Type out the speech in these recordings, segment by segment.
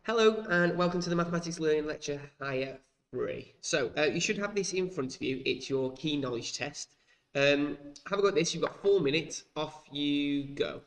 Hello and welcome to the Mathematics Learning Lecture Higher 3. So you should have this in front of you. It's your key knowledge test. Have a go at this. You've got 4 minutes. Off you go.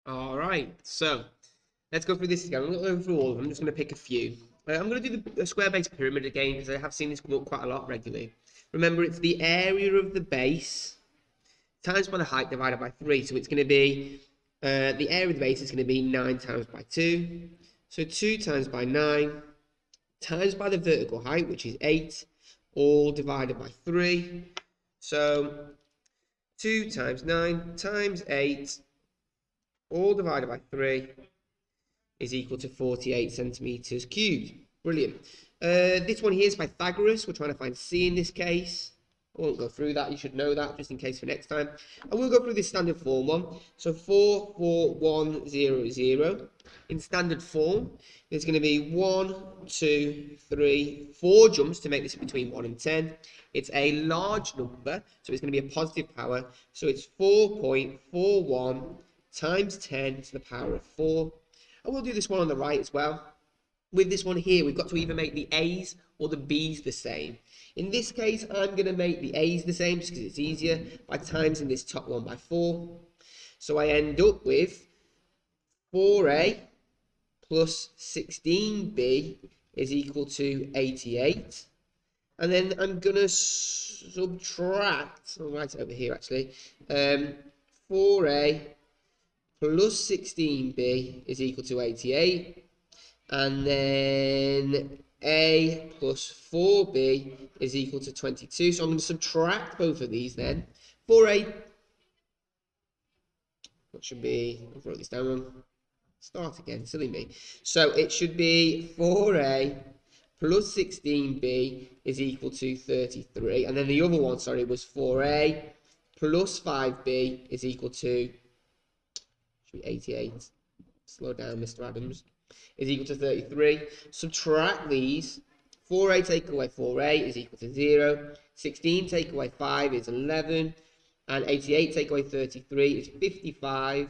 All right. So let's go through this again. I'm not going through all of them. I'm just going to pick a few. I'm going to do the square-based pyramid again because I have seen this come up quite a lot regularly. Remember, it's the area of the base times by the height divided by 3. So it's going to be, the area of the base is going to be 9 times by 2. So 2 times by 9 times by the vertical height, which is 8, all divided by 3. So 2 times 9 times 8, all divided by 3, is equal to 48 centimeters cubed. Brilliant. This one here is Pythagoras. We're trying to find C in this case. I won't go through that. You should know that just in case for next time. I will go through this standard form one. So 4, 4, 1, 0, 0. in standard form, there's going to be 1, 2, 3, 4 jumps to make this between 1 and 10. It's a large number, so it's going to be a positive power. So it's 4.41 times 10 to the power of 4. And we'll do this one on the right as well. With this one here, we've got to either make the A's or the B's the same. In this case, I'm going to make the A's the same just because it's easier by timesing this top one by 4. So I end up with 4A plus 16B is equal to 88. And then I'm going to subtract, I'll write it over here actually, 4A plus 16B is equal to 88. And then A plus 4B is equal to 22. So I'm going to subtract both of these then. 4A, what should be, I wrote this down wrong. Start again, silly me. So it should be 4A plus 16B is equal to 33. And then the other one, sorry, was 4A plus 5B is equal to, should be 88. Slow down, Mr. Adams. Is equal to 33. Subtract these. 4A take away 4A is equal to 0. 16 take away 5 is 11. And 88 take away 33 is 55.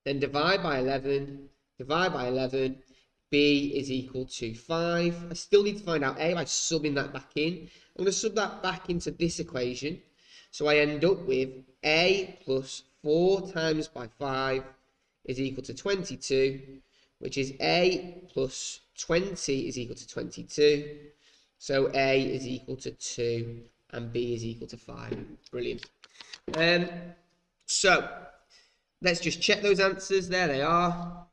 Then divide by 11. Divide by 11. B is equal to 5. I still need to find out A by subbing that back in. I'm going to sub that back into this equation. So I end up with A plus 4 times by 5 is equal to 22. Which is A plus 20 is equal to 22. So A is equal to 2 and B is equal to 5. Brilliant. So let's just check those answers. There they are.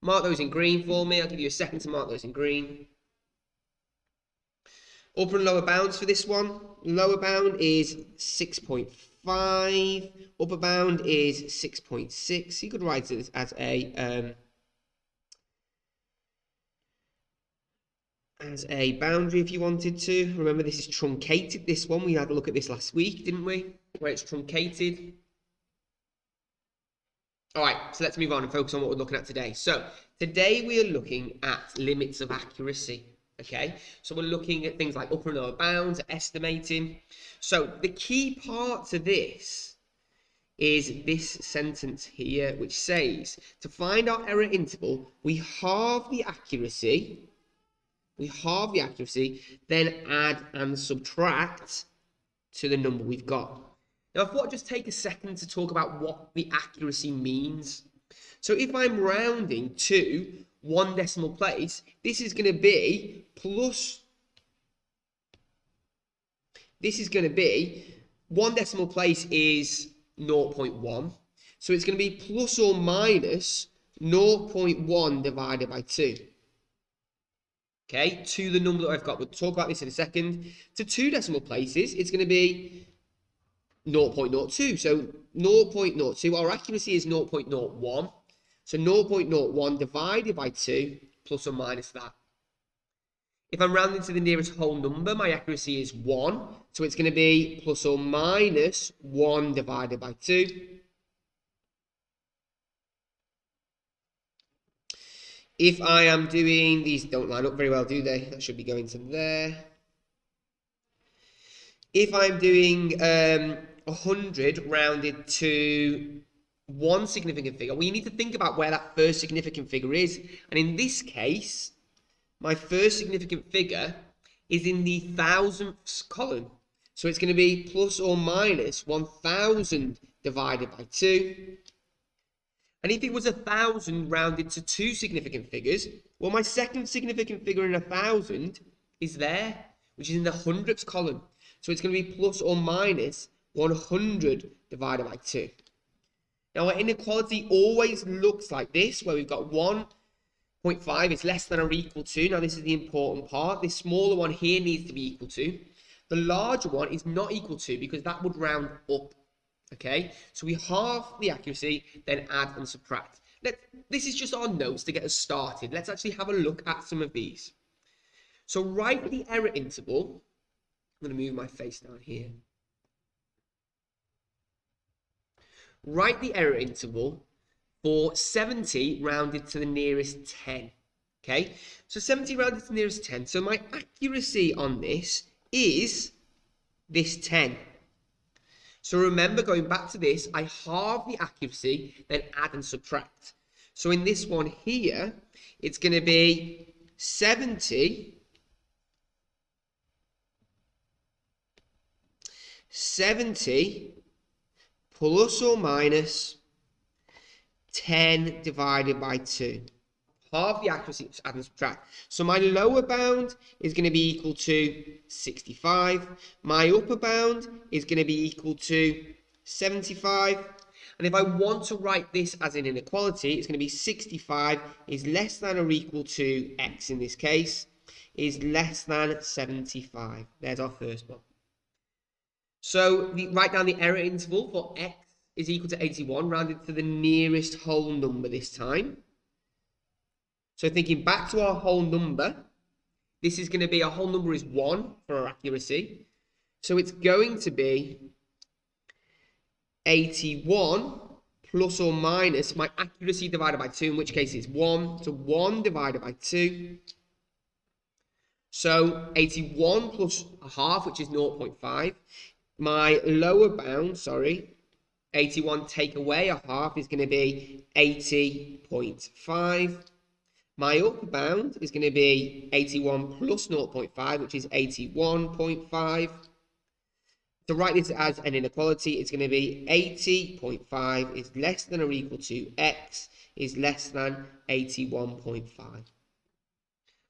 Mark those in green for me. I'll give you a second to mark those in green. Upper and lower bounds for this one. Lower bound is 6.5. Upper bound is 6.6. You could write it as a boundary if you wanted to. Remember, this is truncated, this one. We had a look at this last week, didn't we? Where it's truncated. All right, so let's move on and focus on what we're looking at today. So today we are looking at limits of accuracy, okay? So we're looking at things like upper and lower bounds, estimating. So the key part to this is this sentence here, which says, to find our error interval, we halve the accuracy, then add and subtract to the number we've got. Now, I thought I'd just take a second to talk about what the accuracy means. So if I'm rounding to 1 decimal place, this is going to be plus, this is going to be, 1 decimal place is 0.1. So it's going to be plus or minus 0.1 divided by 2. Okay, to the number that I've got. We'll talk about this in a second. To 2 decimal places, it's going to be 0.02. So 0.02, our accuracy is 0.01. So 0.01 divided by 2 plus or minus that. If I'm rounding to the nearest whole number, my accuracy is 1. So it's going to be plus or minus 1 divided by 2. If I am doing, these don't line up very well, do they? That should be going to there. If I'm doing 100 rounded to 1 significant figure, well, you need to think about where that first significant figure is. And in this case, my first significant figure is in the thousandths column. So it's going to be plus or minus 1,000 divided by 2. And if it was 1,000 rounded to 2 significant figures, well, my second significant figure in 1,000 is there, which is in the hundredths column. So it's going to be plus or minus 100 divided by 2. Now, our inequality always looks like this, where we've got 1.5 is less than or equal to. Now, this is the important part. This smaller one here needs to be equal to. The larger one is not equal to, because that would round up. Okay, so we halve the accuracy, then add and subtract. This is just our notes to get us started. Let's actually have a look at some of these. So write the error interval. I'm going to move my face down here. Write the error interval for 70 rounded to the nearest 10. Okay, so 70 rounded to the nearest 10. So my accuracy on this is this 10. So remember, going back to this, I halve the accuracy, then add and subtract. So in this one here, it's going to be 70 plus or minus 10 divided by 2. Half the accuracy, add and subtract. So my lower bound is going to be equal to 65. My upper bound is going to be equal to 75. And if I want to write this as an inequality, it's going to be 65 is less than or equal to x in this case, is less than 75. There's our first one. So write down the error interval for x is equal to 81, rounded to the nearest whole number this time. So thinking back to our whole number, this is going to be, our whole number is 1 for our accuracy. So it's going to be 81 plus or minus my accuracy divided by 2, in which case it's 1. So 1 divided by 2. So 81 plus a half, which is 0.5. My lower bound, 81 take away a half is going to be 80.5. My upper bound is going to be 81 plus 0.5, which is 81.5. To write this as an inequality, it's going to be 80.5 is less than or equal to x is less than 81.5.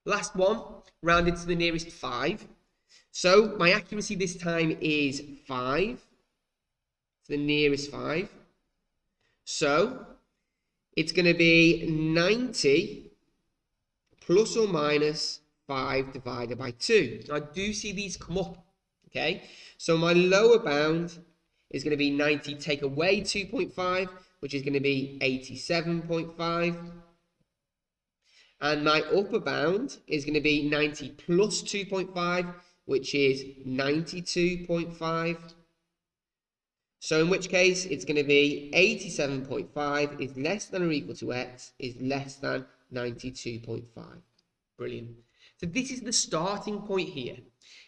Last one, rounded to the nearest 5. So my accuracy this time is 5, to the nearest 5. So it's going to be 90 plus or minus 5 divided by 2. Now I do see these come up, okay? So my lower bound is going to be 90 take away 2.5, which is going to be 87.5. And my upper bound is going to be 90 plus 2.5, which is 92.5. So in which case, it's going to be 87.5 is less than or equal to x is less than 92.5. Brilliant. So this is the starting point here.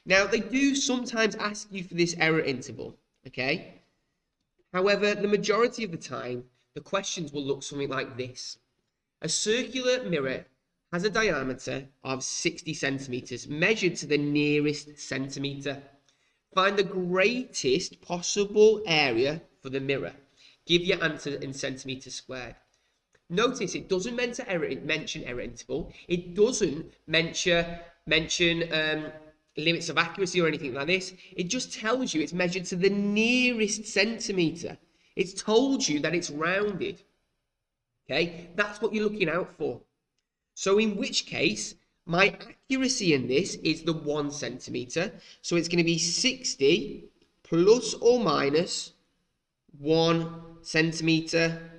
Now, they do sometimes ask you for this error interval, okay? However, the majority of the time, the questions will look something like this. A circular mirror has a diameter of 60 centimeters measured to the nearest centimeter. Find the greatest possible area for the mirror. Give your answer in centimeters squared. Notice it doesn't mention error interval. It doesn't mention limits of accuracy or anything like this. It just tells you it's measured to the nearest centimeter. It's told you that it's rounded. Okay, that's what you're looking out for. So in which case, my accuracy in this is the 1 centimeter. So it's going to be 60 plus or minus 1 centimeter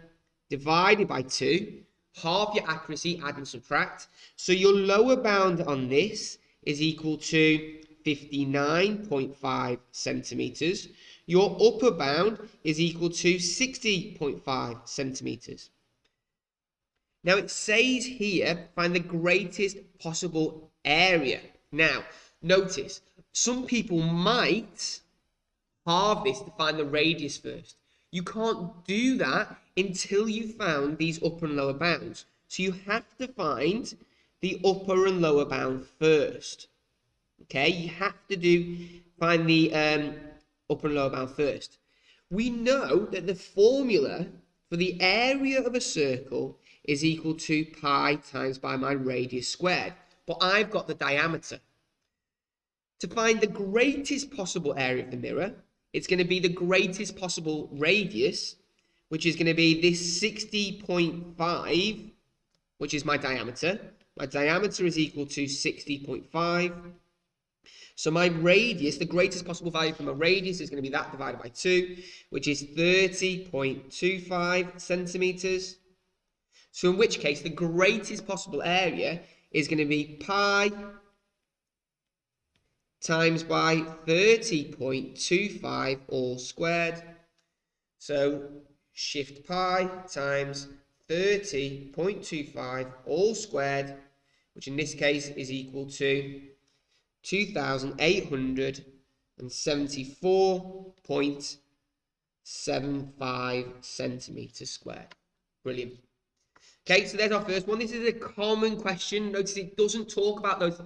divided by 2. Half your accuracy, add and subtract. So your lower bound on this is equal to 59.5 centimeters. Your upper bound is equal to 60.5 centimeters. Now it says here, find the greatest possible area. Now, notice, some people might halve this to find the radius first. You can't do that until you've found these upper and lower bounds. So you have to find the upper and lower bound first. Okay, you have to find the upper and lower bound first. We know that the formula for the area of a circle is equal to pi times by my radius squared. But I've got the diameter. To find the greatest possible area of the mirror, it's going to be the greatest possible radius, which is going to be this 60.5, which is my diameter. My diameter is equal to 60.5. So my radius, the greatest possible value for my radius is going to be that divided by 2, which is 30.25 centimeters. So in which case, the greatest possible area is going to be pi times by 30.25 all squared. So shift pi times 30.25 all squared, which in this case is equal to 2,874.75 centimeters squared. Brilliant. Okay, so there's our first one. This is a common question. Notice it doesn't talk about those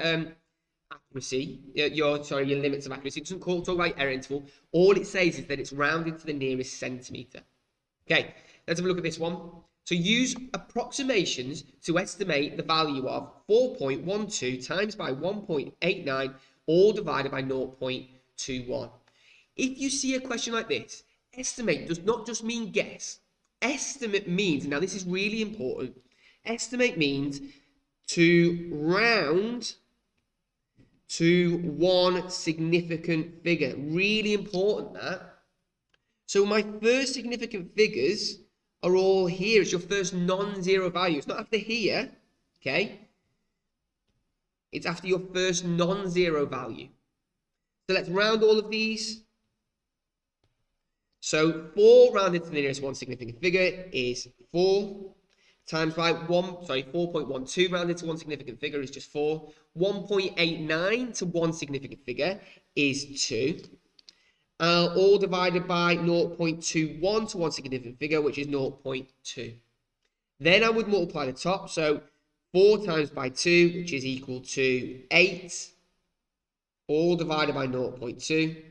accuracy, your limits of accuracy. It doesn't talk about error interval. All it says is that it's rounded to the nearest centimeter. Okay, let's have a look at this one. So use approximations to estimate the value of 4.12 times by 1.89 all divided by 0.21. If you see a question like this, estimate does not just mean guess. Estimate means, now this is really important, estimate means to round to one significant figure. Really important, that. So my first significant figures are all here. It's your first non-zero value. It's not after here, okay? It's after your first non-zero value. So let's round all of these. So 4 rounded to the nearest one significant figure is 4 times by 4.12 rounded to one significant figure is just 4. 1.89 to one significant figure is 2. All divided by 0.21 to one significant figure, which is 0.2. Then I would multiply the top. So 4 times by 2, which is equal to 8. All divided by 0.2.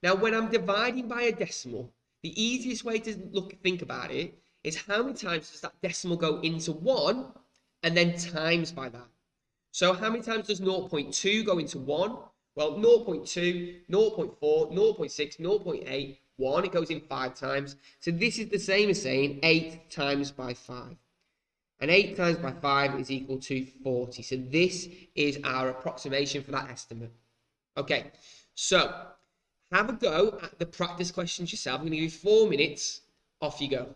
Now, when I'm dividing by a decimal, the easiest way to think about it is how many times does that decimal go into 1 and then times by that. So how many times does 0.2 go into 1? Well, 0.2, 0.4, 0.6, 0.8, 1, it goes in 5 times. So this is the same as saying 8 times by 5. And 8 times by 5 is equal to 40. So this is our approximation for that estimate. Okay, so have a go at the practice questions yourself. I'm going to give you 4 minutes. Off you go.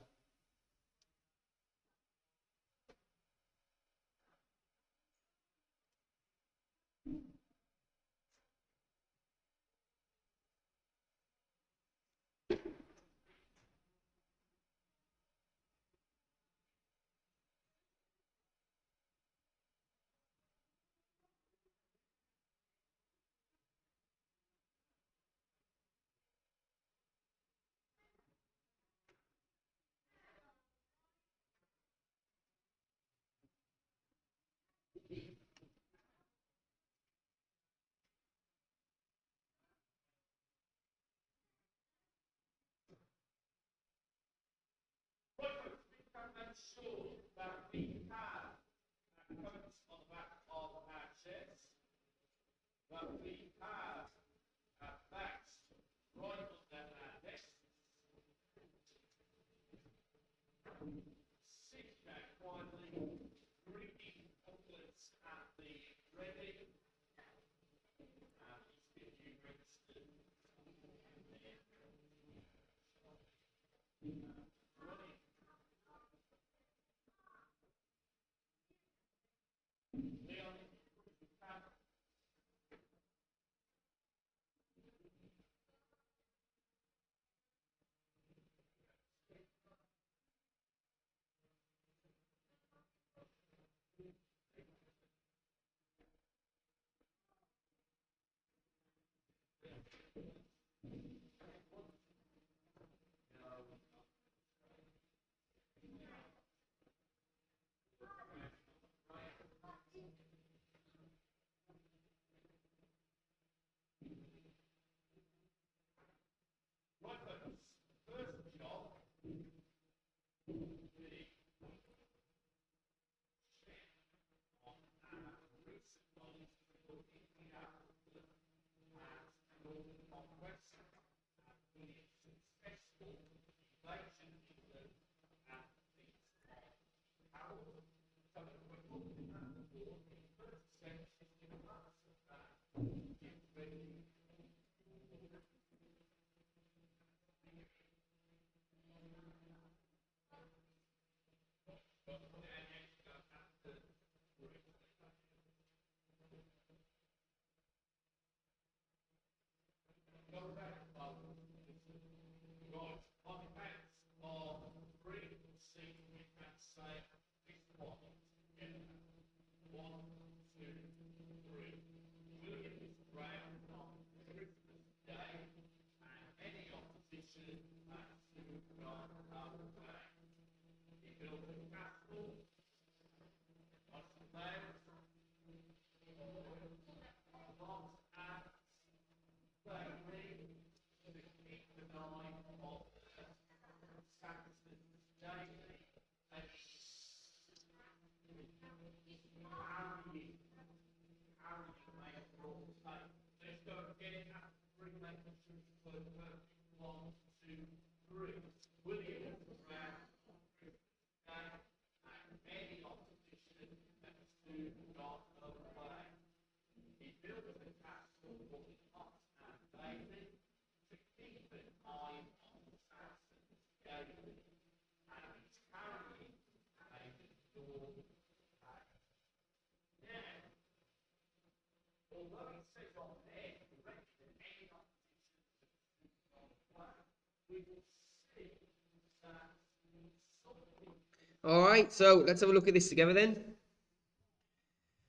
All right, so let's have a look at this together then.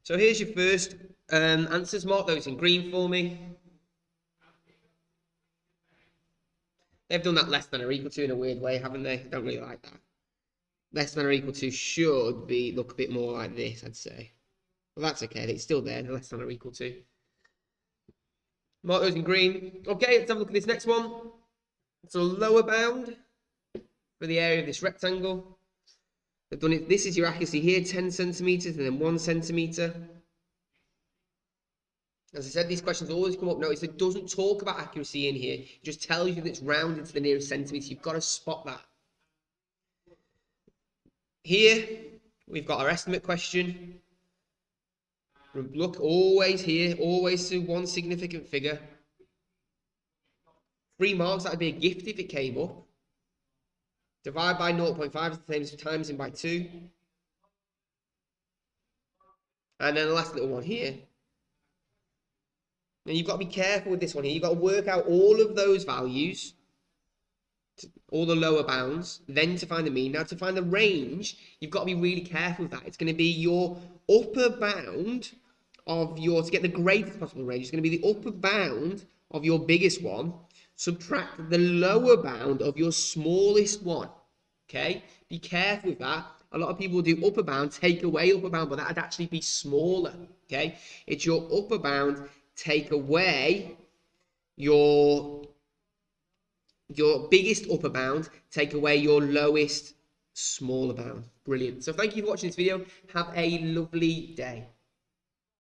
So here's your first answers. Mark those in green for me. They've done that less than or equal to in a weird way, haven't they? Don't really like that. Less than or equal to should be look a bit more like this, I'd say. Well, that's okay. It's still there. Less than or equal to. Mark those in green. Okay, let's have a look at this next one. It's a lower bound for the area of this rectangle. They've done it. This is your accuracy here, 10 centimeters, and then 1 centimeter. As I said, these questions always come up. Notice it doesn't talk about accuracy in here. It just tells you that it's rounded to the nearest centimeter. You've got to spot that. Here, we've got our estimate question. Look, always here, always to one significant figure. 3 marks, that would be a gift if it came up. Divide by 0.5 is the same as times in by 2. And then the last little one here. Now you've got to be careful with this one here. You've got to work out all of those values, all the lower bounds, then to find the mean. Now to find the range, you've got to be really careful with that. It's going to be your upper bound of your, to get the greatest possible range, it's going to be the upper bound of your biggest one, subtract the lower bound of your smallest one. Okay? Be careful with that. A lot of people do upper bound, take away upper bound, but that would actually be smaller. Okay? It's your upper bound, take away your biggest upper bound, take away your lowest smaller bound. Brilliant. So thank you for watching this video. Have a lovely day.